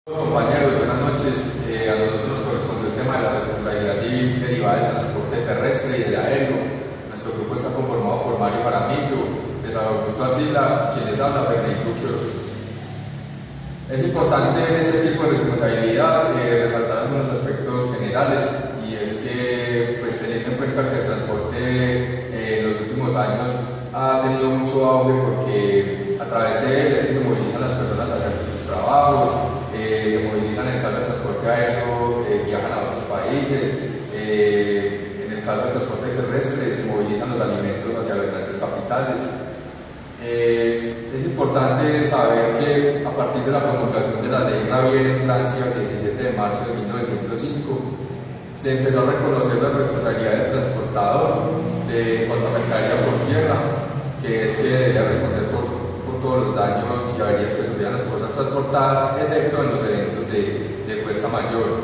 Compañeros, buenas noches. A nosotros nos corresponde el tema de la responsabilidad civil derivada del transporte terrestre y del aéreo. Nuestro grupo está conformado por Mario Jaramillo, César Augusto Arcila, quien les habla, Fernando Quiroz. Es importante en este tipo de responsabilidad resaltar algunos aspectos generales, y es que, teniendo en cuenta que el transporte en los últimos años ha tenido mucho auge, porque a través de él es que se movilizan las personas hacia sus trabajos, se movilizan en el caso del transporte aéreo, viajan a otros países, en el caso del transporte terrestre se movilizan los alimentos hacia las grandes capitales. Es importante saber que a partir de la promulgación de la ley Gravier en Francia, el 17 de marzo de 1905, se empezó a reconocer la responsabilidad del transportador de cuanto a mercadería por tierra, que es que debía responder por todos los daños y averías que sufrían las cosas transportadas, excepto en los eventos de fuerza mayor.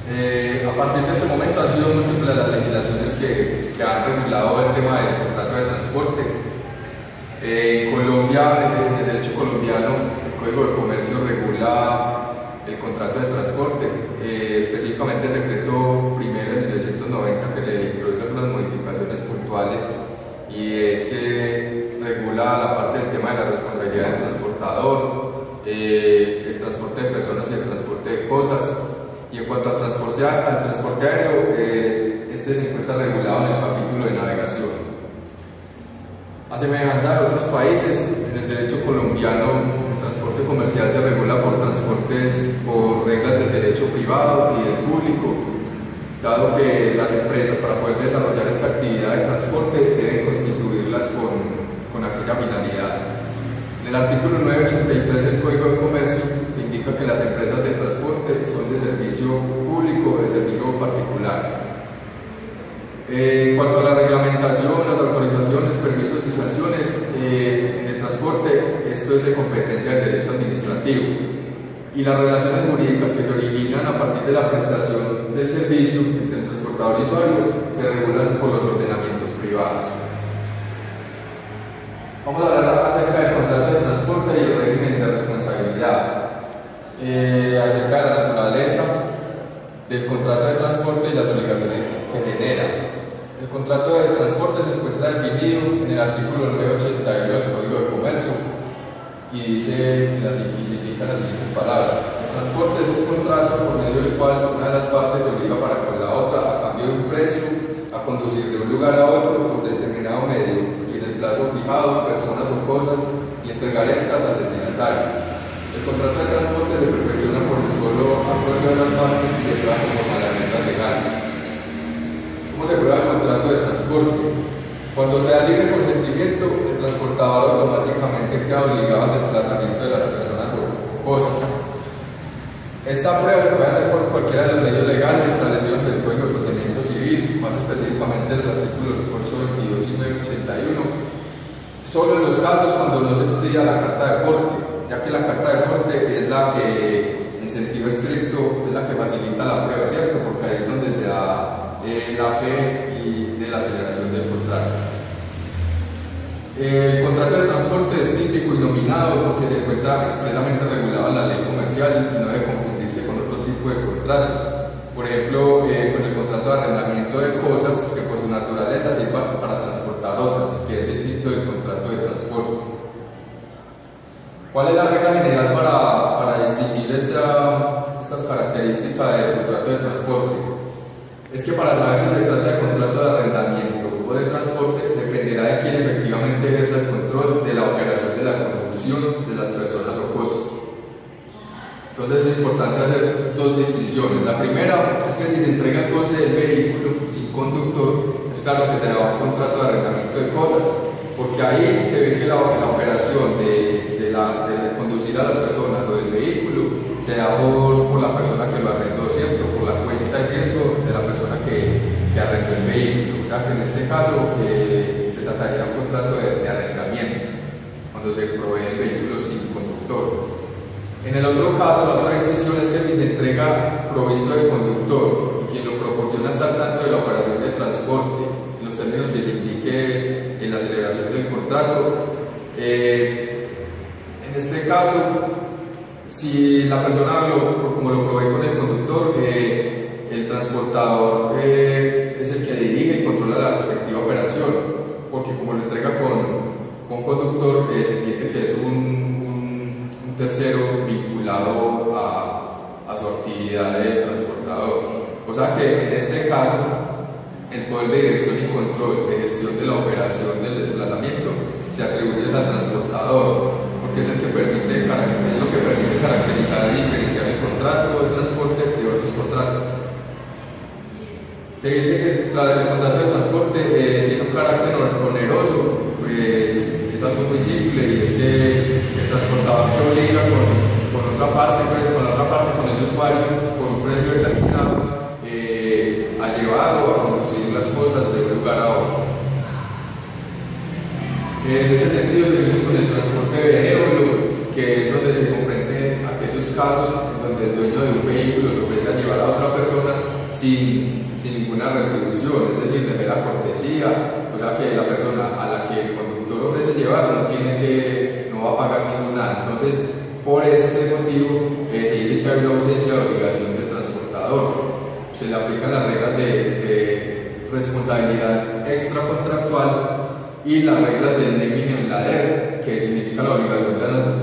A partir de este momento han sido múltiples las legislaciones que han regulado el tema del contrato de transporte. En Colombia, en el derecho colombiano, el Código de Comercio regula el contrato de transporte, específicamente el decreto primero de 1990, que le introduce algunas modificaciones puntuales, y es que regula la parte del tema de la responsabilidad del transportador, el transporte de personas y el transporte de cosas. Y en cuanto al transporte aéreo, este se encuentra regulado en el capítulo de navegación. A semejanza de otros países, en el derecho colombiano, el transporte comercial se regula por reglas del derecho privado y del público, dado que las empresas, para poder desarrollar esta actividad de transporte, deben constituirlas con aquella finalidad. En el artículo 983 del Código de Comercio se indica que las empresas de transporte son de servicio público o de servicio particular. En cuanto a la reglamentación, las autorizaciones, permisos y sanciones en el transporte, esto es de competencia del derecho administrativo, y las relaciones jurídicas que se originan a partir de la prestación del servicio entre el transportador y usuario se regulan por los ordenamientos privados. Vamos a hablar acerca del contrato de transporte y el régimen de responsabilidad, acerca de la naturaleza del contrato de transporte y las obligaciones que genera. El contrato de transporte se encuentra definido en el artículo 981 del Código de Comercio y se indican las siguientes palabras: el transporte es un contrato por medio del cual una de las partes se obliga para con la otra, a cambio de un precio, a conducir de un lugar a otro por determinado medio y en el plazo fijado, personas o cosas, y entregar estas al destinatario. El contrato de transporte se perfecciona por el solo acuerdo de las partes y se lleva conforme a las reglas legales. ¿Cómo se prueba el contrato de transporte? Cuando se da libre consentimiento, el transportador automáticamente queda obligado al desplazamiento de las personas o cosas. Esta prueba se puede hacer por cualquiera de los medios legales establecidos en el Código de Procedimiento Civil, más específicamente en los artículos 822 y 981, solo en los casos cuando no se expida la carta de porte, ya que la carta de porte es la que, en sentido estricto, es la que facilita la prueba, ¿cierto? Porque ahí es donde se da la fe y de la aceleración del contrato. El contrato de transporte es típico y nominado porque se encuentra expresamente regulado en la ley comercial y no debe confundirse con otro tipo de contratos. Por ejemplo, con el contrato de arrendamiento de cosas, que por su naturaleza sirva para transportar otras, que es distinto del contrato de transporte. ¿Cuál es la regla general para distinguir estas características del contrato de transporte? Es que para saber si se trata de contrato de arrendamiento o de transporte, dependerá de quién efectivamente ejerza el control de la operación de la conducción de las personas o cosas. Entonces es importante hacer dos distinciones. La primera es que si se entrega el goce del vehículo sin conductor, es claro que será un contrato de arrendamiento de cosas, porque ahí se ve que la operación de conducir a las personas o del vehículo se da por la persona que lo arrendó, ¿cierto? Por la cuenta de riesgo de la persona que arrendó el vehículo. O sea que en este caso se trataría de un contrato de arrendamiento, cuando se provee el vehículo sin conductor. En el otro caso, la otra distinción es que si se entrega provisto de conductor y quien lo proporciona está al tanto de la operación de transporte, en los términos que se indique en la celebración del contrato, en este caso Si la persona, como lo probé con el conductor, el transportador es el que dirige y controla la respectiva operación, porque como lo entrega con conductor, se entiende que es un tercero vinculado a su actividad de transportador. O sea que en este caso, el poder de dirección y control de gestión de la operación del desplazamiento se atribuye al transportador, porque es lo que permite caracterizar y diferenciar el contrato de transporte de otros contratos. Se dice que el contrato de transporte tiene un carácter oneroso, pues es algo muy simple, y es que el transportador se obliga con la otra parte, con el usuario, por un precio determinado, a llevar o a conducir las cosas de un lugar a otro. En este sentido, seguimos con el transporte benévolo, que es donde se comprenden aquellos casos donde el dueño de un vehículo se ofrece a llevar a otra persona sin ninguna retribución, es decir, de mera cortesía. O sea que la persona a la que el conductor ofrece llevar no va a pagar ninguna. Entonces, por este motivo, se dice que hay una ausencia de obligación del transportador. Se le aplican las reglas de responsabilidad extracontractual y las reglas del nemine in ladere, que significa la obligación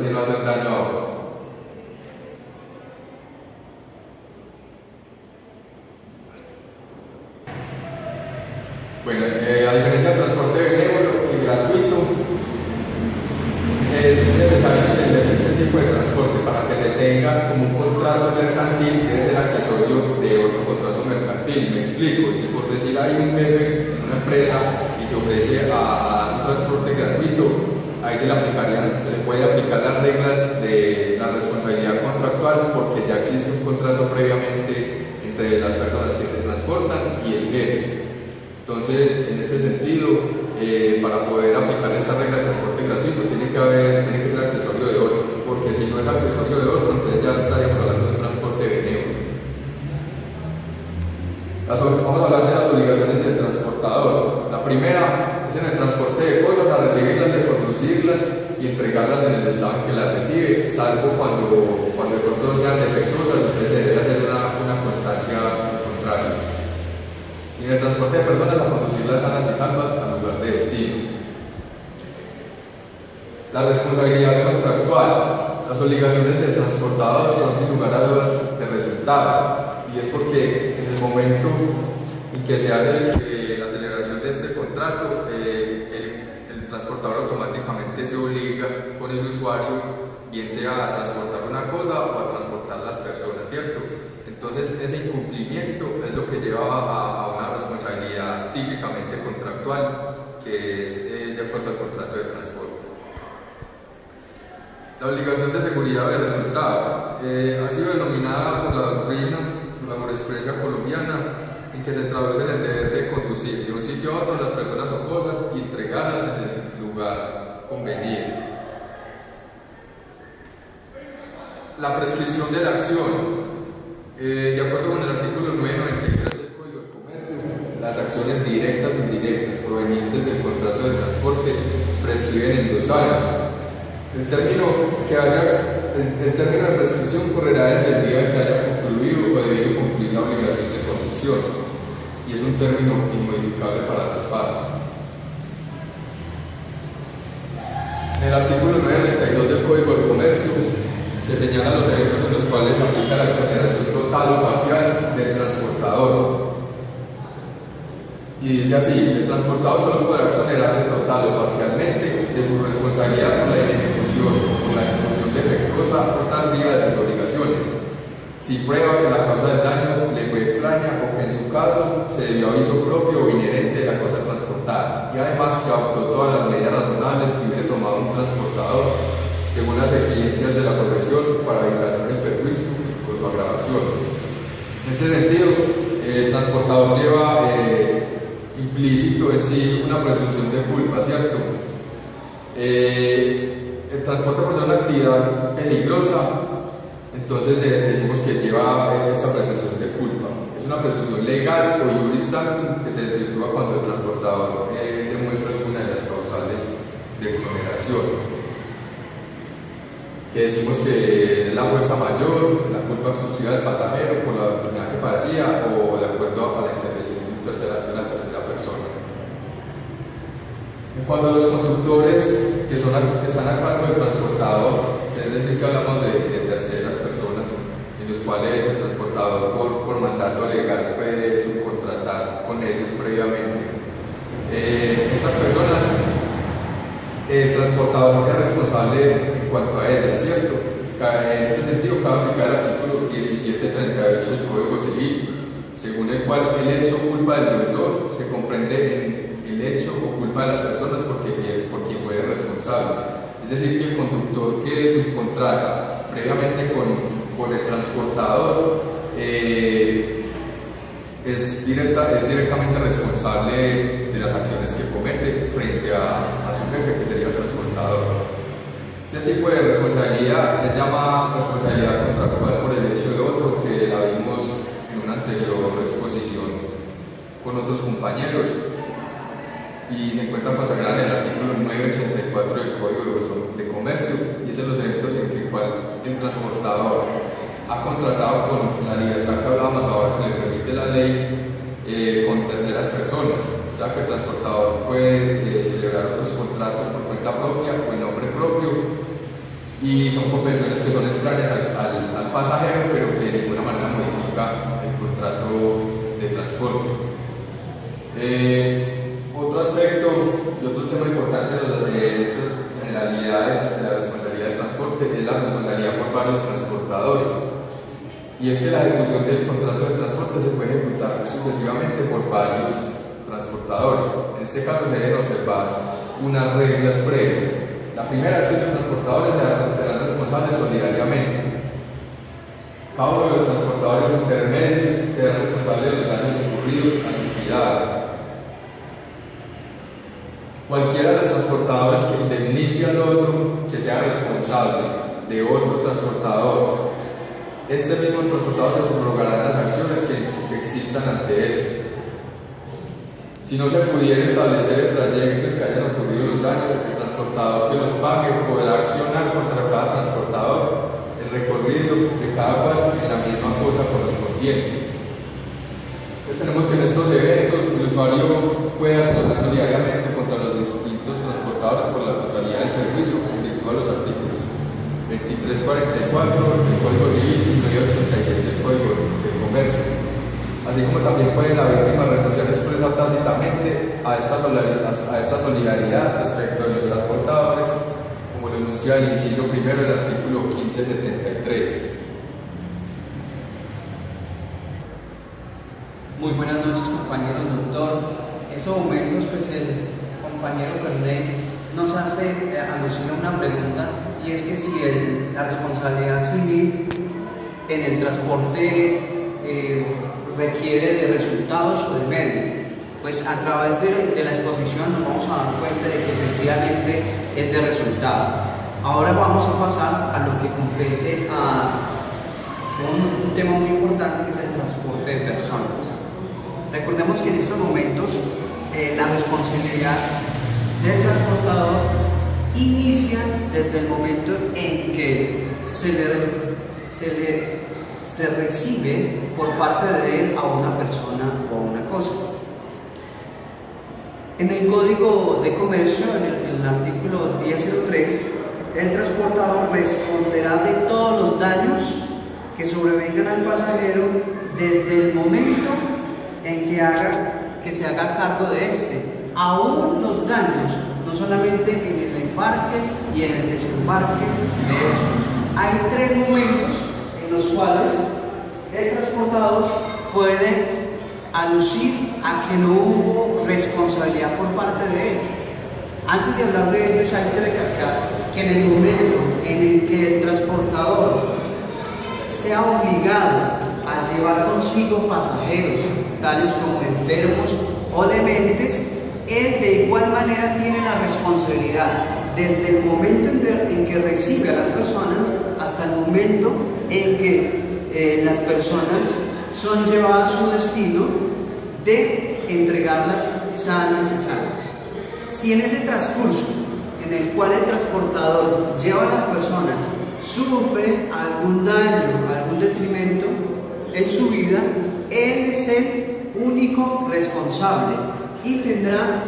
de no hacer daño a otro. Bueno, a diferencia del transporte benévolo y gratuito, es necesario entender que este tipo de transporte, para que se tenga como un contrato mercantil, debe ser accesorio de otro contrato mercantil. Me explico: si por decir hay un jefe en una empresa y se ofrece a un transporte gratuito, ahí se le puede aplicar las reglas de la responsabilidad contractual, porque ya existe un contrato previamente entre las personas que se transportan y el jefe. Entonces, en este sentido, para poder aplicar esta regla de transporte gratuito tiene que ser accesorio de otro, porque si no es accesorio de otro, entonces ya estaríamos hablando de un transporte benévolo. Vamos a hablar de las obligaciones del transportador. La primera es en el transporte de cosas, a recibirlas, a conducirlas y entregarlas en el estado en que las recibe, salvo cuando de pronto sean defectuosas, entonces se debe hacer una constancia contraria. Y en el transporte de personas, a conducirlas sanas y salvas al lugar de destino. La responsabilidad contractual. Las obligaciones del transportador son, sin lugar a dudas, de resultado, y es porque en el momento en que se hace la celebración de este contrato, el transportador automáticamente se obliga con el usuario, bien sea a transportar una cosa o a transportar las personas, ¿cierto? Entonces, ese incumplimiento es lo que lleva a una responsabilidad típicamente contractual, que es de acuerdo al contrato de transporte. La obligación de seguridad de resultado ha sido denominada por la doctrina, por la jurisprudencia colombiana, en que se traduce en el deber de conducir de un sitio a otro las personas o cosas y entregarlas en el lugar conveniente. La prescripción de la acción. De acuerdo con el artículo 993 del Código de Comercio, las acciones directas o indirectas provenientes del contrato de transporte prescriben en 2 años. El término de prescripción correrá desde el día en que haya concluido o debido cumplir la obligación de conducción, y es un término inmodificable para las partes. En el artículo 992 del Código de Comercio se señalan los efectos en los cuales se aplica la exoneración total o parcial del transportador. Y dice así: el transportador solo podrá exonerarse total o parcialmente de su responsabilidad por la inejecución o por la ejecución defectuosa o tardía de sus obligaciones, si prueba que la causa del daño le fue extraña o que en su caso se debió a aviso propio o inherente de la cosa transportada, y además que adoptó todas las medidas razonables que hubiera tomado un transportador según las exigencias de la profesión para evitar el perjuicio o su agravación. En este sentido, el transportador lleva implícito en sí una presunción de culpa, ¿cierto? El transporte por ser una actividad peligrosa, entonces decimos que lleva esta presunción de culpa. Es una presunción legal o iuris tantum que se desvirtúa cuando el transportador demuestra alguna de las causales de exoneración. que decimos que es la fuerza mayor, la culpa exclusiva del pasajero por la enfermedad que padecía o de acuerdo a la intervención de una tercera persona. En cuanto a los conductores que están a cargo del transportador, es decir, que hablamos de terceras personas, en los cuales el transportador por mandato legal puede subcontratar con ellos previamente. Estas personas, el transportador sería responsable en cuanto a ellas, ¿cierto? En este sentido, cabe aplicar el artículo 1738 del Código Civil, según el cual el hecho o culpa del deudor se comprende en el hecho o culpa de las personas por quien fue responsable. Es decir, que el conductor que subcontrata previamente con el transportador es directamente responsable de las acciones que comete frente a su jefe, que sería el transportador. Este tipo de responsabilidad es llamada responsabilidad contractual por el hecho de otro, que la vimos en una anterior exposición con otros compañeros y se encuentra consagrada en el artículo 984 del Código de Comercio, y es en los eventos en que el transportador ha contratado con la libertad que hablábamos ahora, que le permite la ley, con terceras personas. O sea que el transportador puede celebrar otros contratos por cuenta propia o en nombre propio, y son convenciones que son extrañas al pasajero, pero que de ninguna manera modifica el contrato de transporte. Otro aspecto y otro tema importante de estas generalidades de la responsabilidad del transporte es la responsabilidad por varios transportadores. Y es que la ejecución del contrato de transporte se puede ejecutar sucesivamente por varios transportadores. En este caso se deben observar unas reglas previas. La primera es que los transportadores serán responsables solidariamente. Cada uno de los transportadores intermedios será responsable de los daños ocurridos a su cuidado. Cualquiera de los transportadores que indemnice al otro, que sea responsable de otro transportador, este mismo transportador se subrogará las acciones que existan ante este. Si no se pudiera establecer el trayecto en que hayan ocurrido los daños, el transportador que los pague podrá accionar contra cada transportador el recorrido de cada cual en la misma cuota correspondiente. Entonces tenemos que en estos eventos el usuario puede accionar solidariamente contra los distintos transportadores por la totalidad del perjuicio en virtud de los artículos 2344 del Código Civil y 986 del Código de Comercio. Así como también puede la víctima renunciar expresa tácitamente a esta solidaridad respecto de los transportadores, como lo enuncia el inciso primero del artículo 1573. Muy buenas noches, compañeros, doctor. En estos momentos, pues el compañero Fernández nos hace alusión a una pregunta, y es que si la responsabilidad civil en el transporte requiere de resultados o de medios. Pues a través de la exposición nos vamos a dar cuenta de que efectivamente es de resultado. Ahora vamos a pasar a lo que compete a un tema muy importante, que es el transporte de personas. Recordemos que en estos momentos la responsabilidad del transportador inicia desde el momento en que se recibe por parte de él a una persona o a una cosa. En el Código de Comercio, en el artículo 1003, el transportador responderá de todos los daños que sobrevengan al pasajero desde el momento en que se haga cargo de este, aún los daños, no solamente en el embarque y en el desembarque de estos. Hay 3 momentos en los cuales el transportador puede alucir a que no hubo responsabilidad por parte de él. Antes de hablar de ellos, hay que recalcar que en el momento en el que el transportador sea obligado a llevar consigo pasajeros, tales como enfermos o dementes, él de igual manera tiene la responsabilidad desde el momento en que recibe a las personas hasta el momento en que las personas son llevadas a su destino, de entregarlas sanas y salvas. Si en ese transcurso en el cual el transportador lleva a las personas sufre algún daño, algún detrimento en su vida, él es el único responsable y tendrá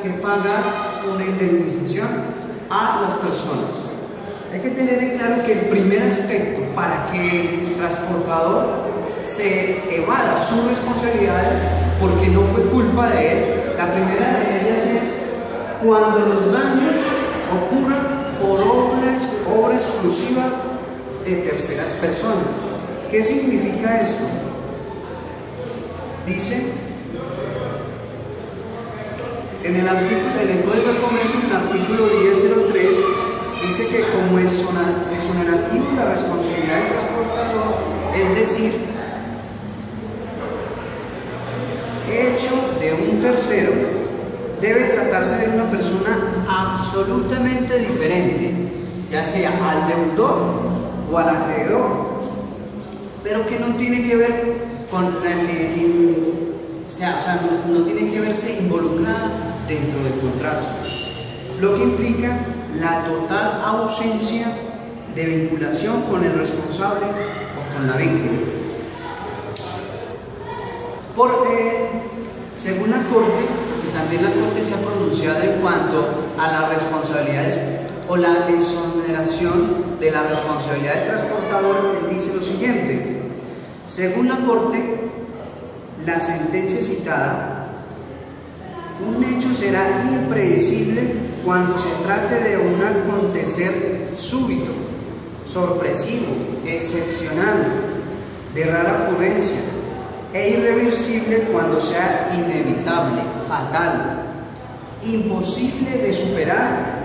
que pagar una indemnización a las personas. Hay que tener en claro que el primer aspecto para que el transportador se evada sus responsabilidades, porque no fue culpa de él, la primera de ellas es cuando los daños ocurran por obra exclusiva de terceras personas. ¿Qué significa esto? Dice en el Código de Comercio, en el artículo 1003, dice que como exonerativo la responsabilidad del transportador, es decir, hecho de un tercero, debe tratarse de una persona absolutamente diferente, ya sea al deudor o al acreedor, pero que no tiene que ver con no tiene que verse involucrada dentro del contrato, lo que implica la total ausencia de vinculación con el responsable o con la víctima. Según la Corte, y también la Corte se ha pronunciado en cuanto a las responsabilidades o la exoneración de la responsabilidad del transportador, él dice lo siguiente: según la Corte, la sentencia citada, un hecho será impredecible cuando se trate de un acontecer súbito, sorpresivo, excepcional, de rara ocurrencia, e irreversible cuando sea inevitable, fatal, imposible de superar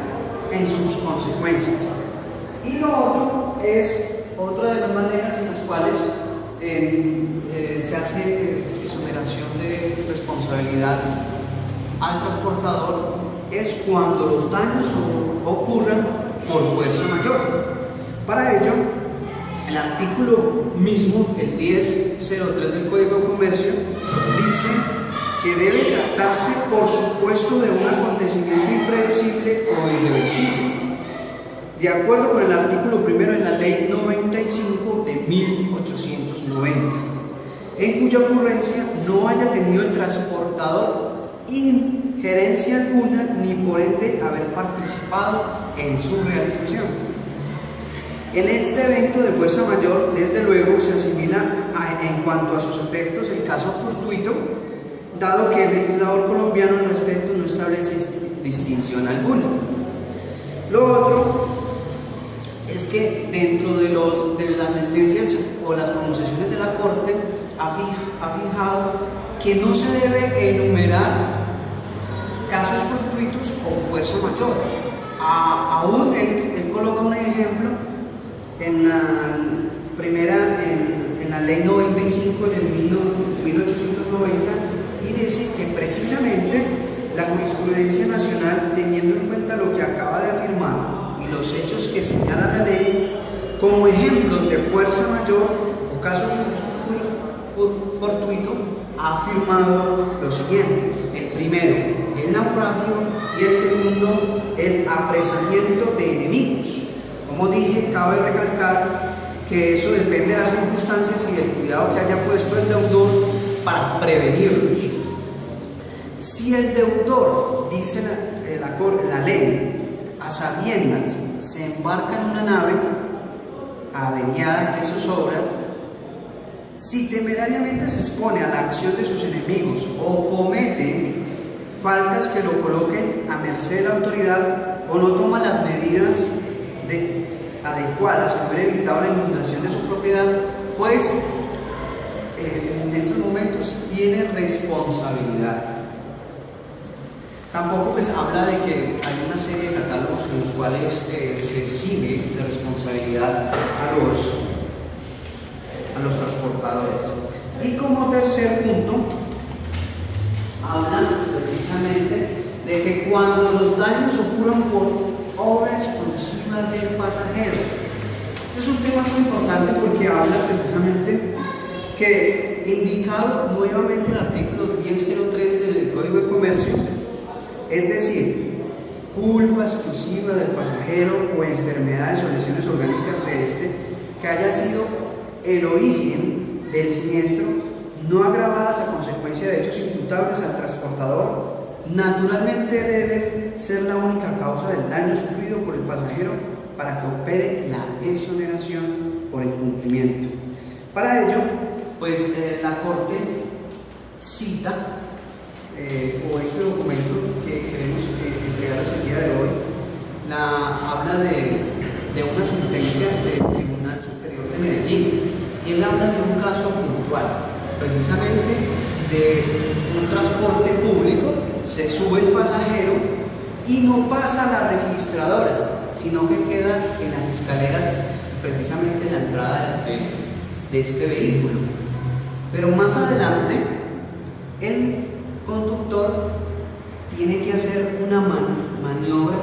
en sus consecuencias. Y lo otro es otra de las maneras en las cuales se hace exoneración de responsabilidad al transportador, es cuando los daños ocurran por fuerza mayor. Para ello, el artículo mismo, el 1003 del Código de Comercio, dice que debe tratarse por supuesto de un acontecimiento impredecible o irreversible, de acuerdo con el artículo primero de la Ley 95 de 1890, en cuya ocurrencia no haya tenido el transportador injerencia alguna ni por ende haber participado en su realización. En este evento de fuerza mayor, desde luego, se asimila en cuanto a sus efectos el caso fortuito, dado que el legislador colombiano al respecto no establece distinción alguna. Lo otro es que dentro de las sentencias o las pronunciaciones de la Corte ha fijado que no se debe enumerar casos fortuitos o fuerza mayor. Aún él coloca un ejemplo en la Ley 95 de 1890 y dice que precisamente la jurisprudencia nacional, teniendo en cuenta lo que acaba de afirmar y los hechos que señala la ley como ejemplos de fuerza mayor o caso fortuito, ha afirmado los siguientes: el primero, el naufragio, y el segundo, el apresamiento de enemigos. Como dije, cabe recalcar que eso depende de las circunstancias y del cuidado que haya puesto el deudor para prevenirlos. Si el deudor, dice la ley, a sabiendas se embarca en una nave averiada que zozobra, si temerariamente se expone a la acción de sus enemigos o comete faltas que lo coloquen a merced de la autoridad o no toma las medidas adecuadas que hubiera evitado la inundación de su propiedad, pues en esos momentos tiene responsabilidad. Tampoco pues habla de que hay una serie de catálogos en los cuales se exime de responsabilidad a los transportadores. Y como tercer punto, hablan precisamente de que cuando los daños ocurran por obra exclusiva del pasajero. Este es un tema muy importante porque habla precisamente que, indicado nuevamente el artículo 1003 del Código de Comercio, es decir, culpa exclusiva del pasajero o enfermedades o lesiones orgánicas de este que haya sido el origen del siniestro, no agravadas a consecuencia de hechos imputables al transportador, naturalmente debe ser la única causa del daño sufrido por el pasajero para que opere la exoneración por incumplimiento. Para ello, pues la Corte cita o este documento que queremos entregarles el día de hoy, habla de una sentencia del Tribunal Superior de Medellín, y él habla de un caso puntual, precisamente de un transporte público. Se sube el pasajero y no pasa a la registradora, sino que queda en las escaleras, precisamente en la entrada de este vehículo. Pero más adelante, el conductor tiene que hacer una maniobra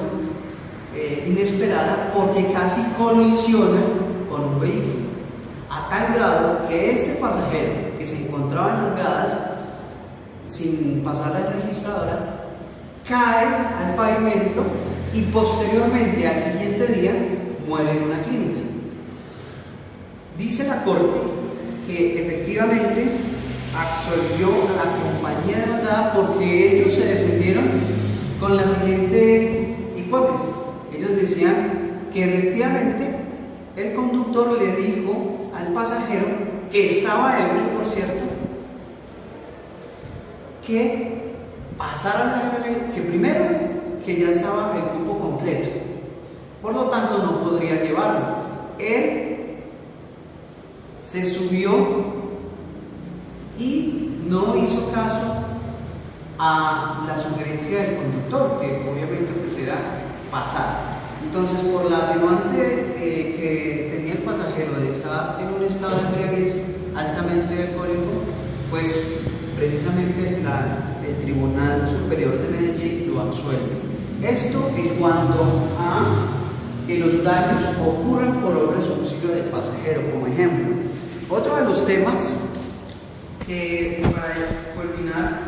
inesperada, porque casi colisiona con un vehículo, a tal grado que este pasajero que se encontraba en las gradas sin pasar la registradora cae al pavimento y posteriormente al siguiente día muere en una clínica. Dice la Corte que efectivamente absolvió a la compañía demandada porque ellos se defendieron con la siguiente hipótesis. Ellos decían que efectivamente el conductor le dijo al pasajero, que estaba ebrio, por cierto, que pasara que primero que ya estaba el cupo completo, por lo tanto no podría llevarlo. Él se subió y no hizo caso a la sugerencia del conductor, que obviamente pues era pasar. Entonces, por la atenuante que tenía el pasajero de estar en un estado de embriaguez altamente alcohólico, pues precisamente el Tribunal Superior de Medellín lo absuelve. Esto en cuanto a que los daños ocurran por obra y subsidio del pasajero, como ejemplo. Otro de los temas que, para culminar,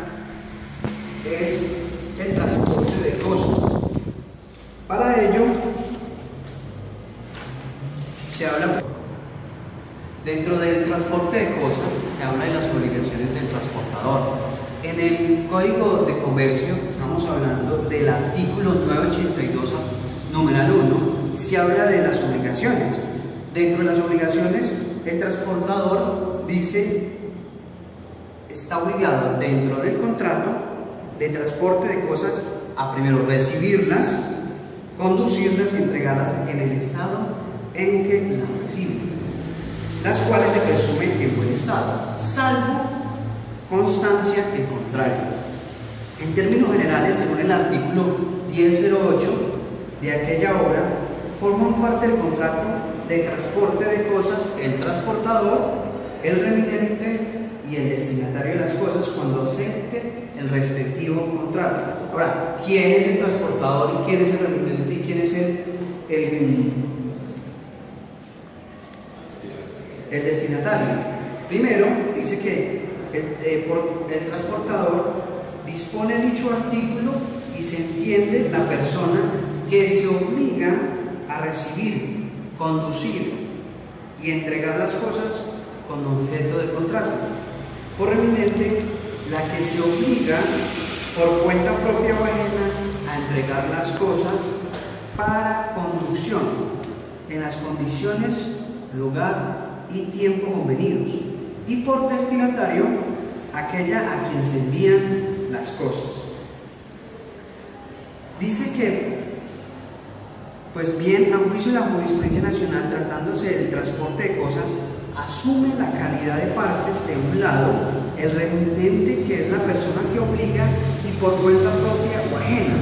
es el transporte de cosas. Para ello, se habla, dentro del transporte de cosas, se habla de las obligaciones del transportador. En el Código de Comercio, estamos hablando del artículo 982, numeral 1, se habla de las obligaciones. Dentro de las obligaciones, el transportador dice, está obligado dentro del contrato de transporte de cosas a primero recibirlas, conducirlas y entregarlas en el estado en que las reciben, las cuales se presumen en buen estado, salvo constancia en contrario. En términos generales, según el artículo 1008 de aquella obra, forman parte del contrato de transporte de cosas el transportador, el remitente y el destinatario de las cosas cuando acepte el respectivo contrato. Ahora, ¿quién es el transportador y quién es el remitente y quién es el destinatario? Primero, dice que el transportador dispone dicho artículo y se entiende la persona que se obliga a recibir, conducir y entregar las cosas con objeto de contrato. Por remitente, la que se obliga por cuenta propia o ajena a entregar las cosas para conducción en las condiciones, lugar y tiempo convenidos, y por destinatario aquella a quien se envían las cosas. Dice que, pues bien, a juicio de la jurisprudencia nacional, tratándose del transporte de cosas, asume la calidad de partes de un lado el remitente, que es la persona que obliga y por cuenta propia o ajena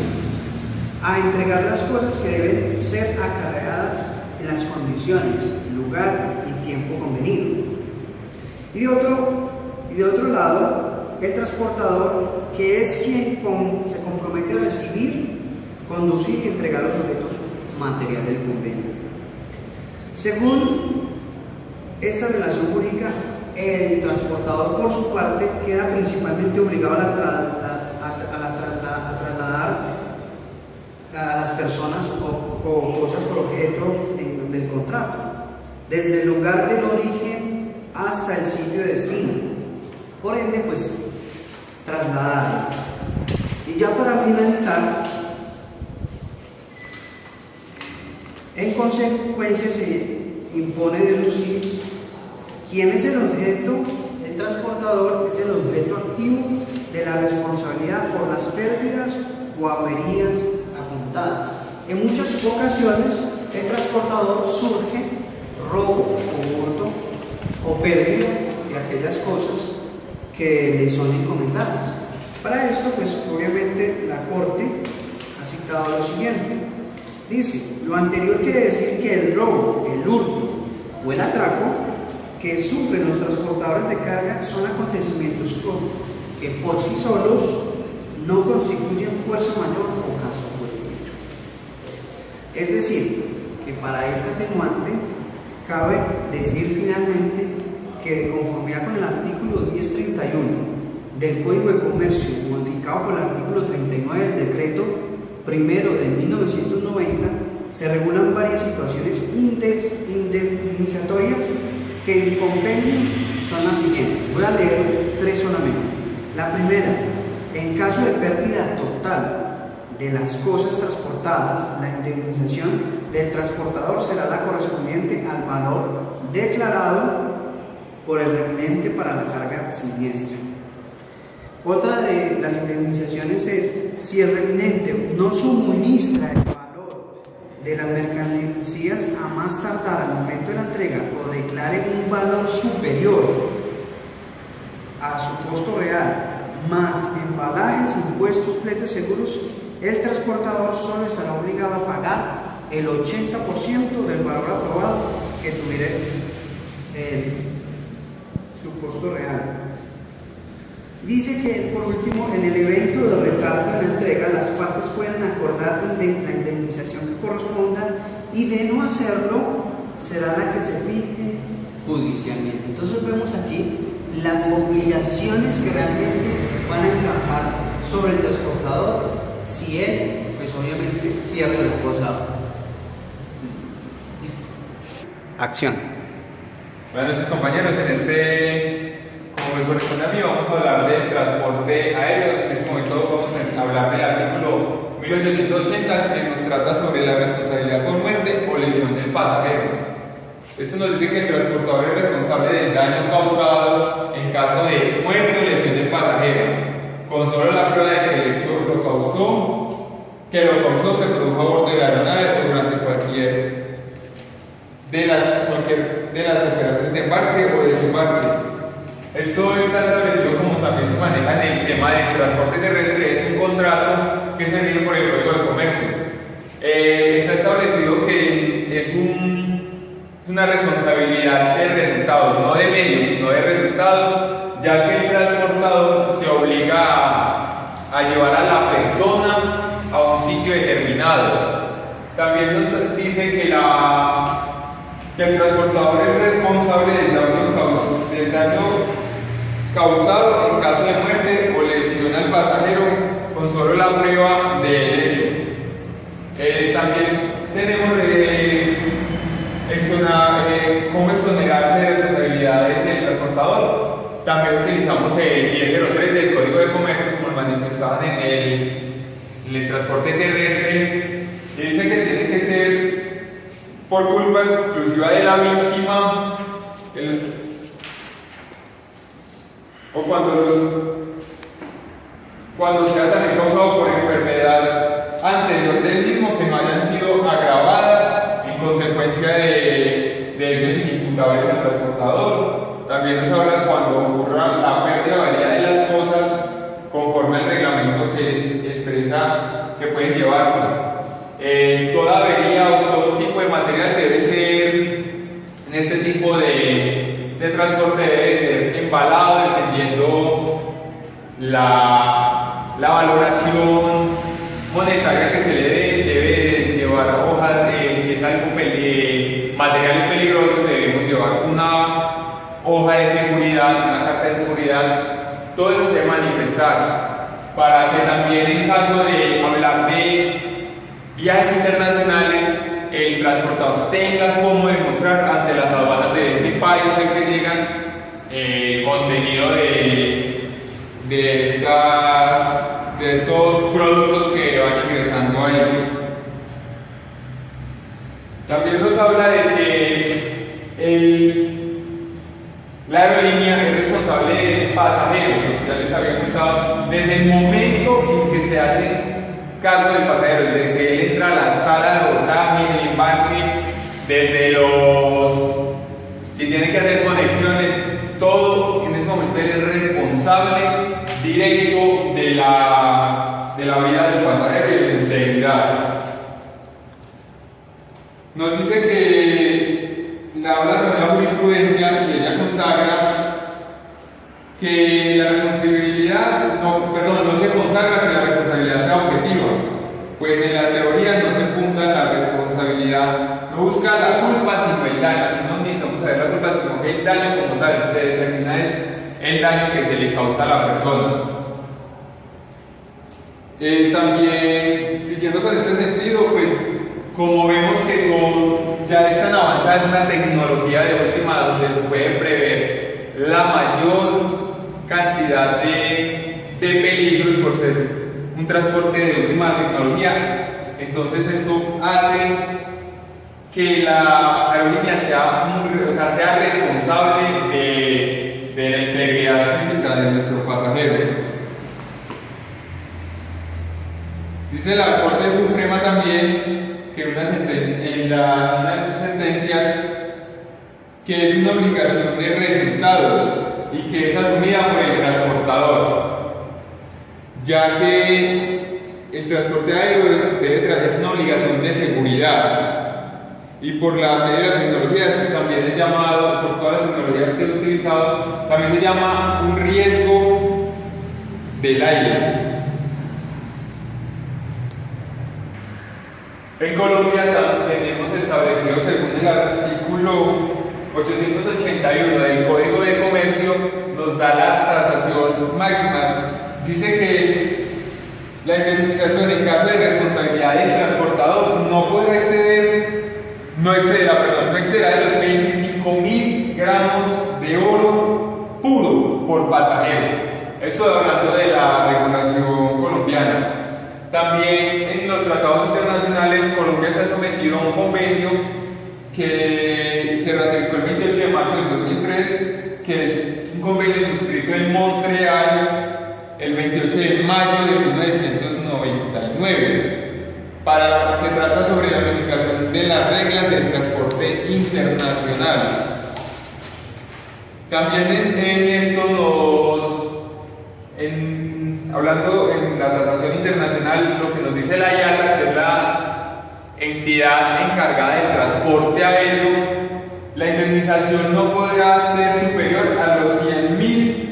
a entregar las cosas que deben ser acarreadas en las condiciones, lugar y tiempo convenido. Y de otro lado, el transportador, que es quien se compromete a recibir, conducir y entregar los objetos materiales del convenio. Según esta relación jurídica, el transportador, por su parte, queda principalmente obligado a a las personas o cosas por objeto del contrato, desde el lugar del origen hasta el sitio de destino. Por ende, pues, trasladarlas. Y ya para finalizar, en consecuencia se impone deducir quién es el objeto. El transportador es el objeto activo de la responsabilidad por las pérdidas o averías apuntadas. En muchas ocasiones el transportador surge robo o hurto o pérdida de aquellas cosas que le son encomendadas. Para esto, pues obviamente la Corte ha citado lo siguiente. Dice, lo anterior quiere decir que el robo, el hurto o el atraco que sufren los transportadores de carga son acontecimientos que por sí solos no constituyen fuerza mayor o caso fortuito. Es decir, que para este atenuante cabe decir finalmente que de conformidad con el artículo 1031 del Código de Comercio, modificado por el artículo 39 del decreto primero de 1990, se regulan varias situaciones indemnizatorias que en compendio son las siguientes. Voy a leer tres solamente. La primera, en caso de pérdida total de las cosas transportadas, la indemnización del transportador será la correspondiente al valor declarado por el remitente para la carga siniestra. Otra de las indemnizaciones es si el remitente no suministra el valor de las mercancías a más tardar al momento de la entrega o declare un valor superior a su costo real, más embalajes, impuestos, fletes, seguros, el transportador solo estará obligado a pagar el 80% del valor aprobado que tuviera su costo real. Dice que, por último, en el evento de retardo en la entrega, las partes pueden acordar la indemnización que corresponda y, de no hacerlo, será la que se fije judicialmente. Entonces vemos aquí las obligaciones que realmente van a encajar sobre el transportador si él, pues obviamente, pierde la cosa. Acción. Buenas noches, compañeros. Como me corresponde a mí, vamos a hablar del transporte aéreo. En este momento vamos a hablar del artículo 1880 que nos trata sobre la responsabilidad por muerte o lesión del pasajero. Esto nos dice que el transportador es responsable del daño causado en caso de muerte o lesión del pasajero, con solo la prueba de que el hecho lo causó se produjo a bordo de la aeronave o durante cualquier de las operaciones de embarque o desembarque. Esto está establecido, como también se maneja en el tema del transporte terrestre, es un contrato que se rige por el Código de Comercio. Está establecido que es una responsabilidad de resultado, no de medios, sino de resultado, ya que el transportador se obliga a llevar a la persona a un sitio determinado. También nos dice que el transportador es responsable del daño causado en caso de muerte o lesión al pasajero con solo la prueba del hecho. También tenemos cómo exonerarse de responsabilidades del transportador. También utilizamos el 1003 del Código de Comercio, como manifestaban en el transporte terrestre, y dice que tiene que ser por culpa exclusiva de la víctima o cuando sea también causado por enfermedad anterior del mismo que no hayan sido agravadas en consecuencia de hechos inimputables al transportador. También nos habla cuando ocurra la pérdida o avería de las cosas conforme al reglamento que expresa que pueden llevarse. Toda avería o todo tipo de material debe ser, en este tipo de transporte, debe ser embalado dependiendo la valoración monetaria que se le debe llevar hojas, si es algo materiales peligrosos, debemos llevar una hoja de seguridad, una carta de seguridad. Todo eso se debe manifestar para que también, en caso de hablar de viajes internacionales el transportador tenga cómo demostrar ante las aduanas de ese país al que llegan el contenido de estos productos que van ingresando ahí. También nos habla de que la aerolínea es responsable del pasajero, ya les había contado, desde el momento en que se hace cargo del pasajero, desde que él entra a la sala de abordaje, el embarque, si tiene que hacer conexiones, todo en ese momento él es responsable directo de la vida del pasajero y de su integridad. Nos dice que habla también la jurisprudencia y ella consagra que la responsabilidad, no se consagra que la responsabilidad sea objetiva, pues en la teoría no se funda la responsabilidad, no busca la culpa sino el daño. Aquí no necesitamos saber la culpa sino el daño como tal, se determina es el daño que se le causa a la persona. También, siguiendo con este sentido, pues como vemos que ya es tan avanzada, es una tecnología de última donde se puede prever la mayor cantidad de peligros por ser un transporte de última tecnología. Entonces esto hace que la aerolínea sea responsable de la integridad física de nuestro pasajero. Dice la Corte Suprema también que en una de sus sentencias que es una obligación de resultado y que es asumida por el transportador, ya que el transporte aéreo es una obligación de seguridad y por la medio de las tecnologías también es llamado, por todas las tecnologías que he utilizado, también se llama un riesgo del aire. En Colombia tenemos establecido, según el artículo 881 del Código de Comercio, nos da la tasación máxima. Dice que la indemnización en caso de responsabilidad del transportador no excederá de los 25.000 gramos de oro puro por pasajero. Eso hablando de la regulación colombiana. También en los tratados internacionales Colombia se ha sometido a un convenio que se ratificó el 28 de marzo del 2003, que es un convenio suscrito en Montreal el 28 de mayo de 1999, que trata sobre la unificación de las reglas del transporte internacional. También en esto hablando en la tasación internacional, lo que nos dice la IATA, que es la entidad encargada del transporte aéreo, la indemnización no podrá ser superior a los 100.000.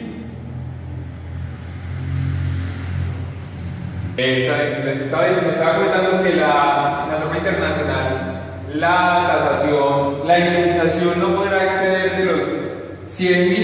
Les estaba comentando que la norma internacional, la indemnización no podrá exceder de los 100.000